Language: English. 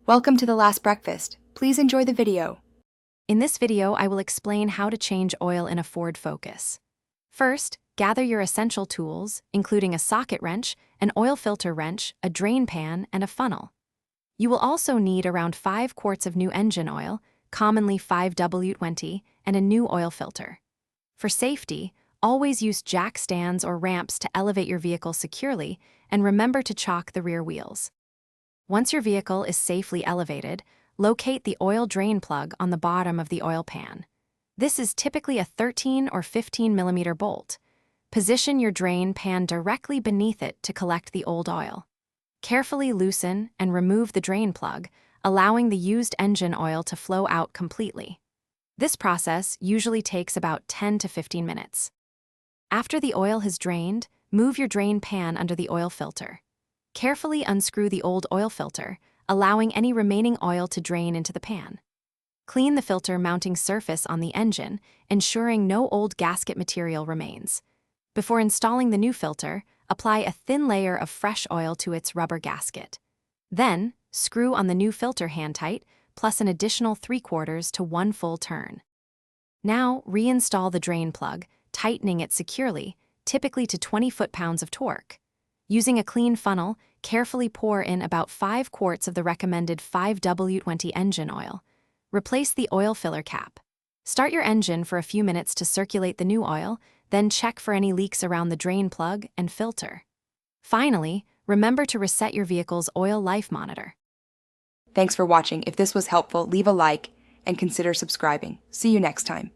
Welcome to The Last Breakfast. Please enjoy the video. In this video, I will explain how to change oil in a Ford Focus. First, gather your essential tools, including a socket wrench, an oil filter wrench, a drain pan, and a funnel. You will also need around 5 quarts of new engine oil, commonly 5W20, and a new oil filter. For safety, always use jack stands or ramps to elevate your vehicle securely, and remember to chock the rear wheels. Once your vehicle is safely elevated, locate the oil drain plug on the bottom of the oil pan. This is typically a 13 or 15 millimeter bolt. Position your drain pan directly beneath it to collect the old oil. Carefully loosen and remove the drain plug, allowing the used engine oil to flow out completely. This process usually takes about 10 to 15 minutes. After the oil has drained, move your drain pan under the oil filter. Carefully unscrew the old oil filter, allowing any remaining oil to drain into the pan. Clean the filter mounting surface on the engine, ensuring no old gasket material remains. Before installing the new filter, apply a thin layer of fresh oil to its rubber gasket. Then, screw on the new filter hand tight, plus an additional 3/4 to 1 full turn. Now, reinstall the drain plug, tightening it securely, typically to 20 foot-pounds of torque. Using a clean funnel, carefully pour in about 5 quarts of the recommended 5W20 engine oil. Replace the oil filler cap. Start your engine for a few minutes to circulate the new oil, then check for any leaks around the drain plug and filter. Finally, remember to reset your vehicle's oil life monitor. Thanks for watching. If this was helpful, leave a like and consider subscribing. See you next time.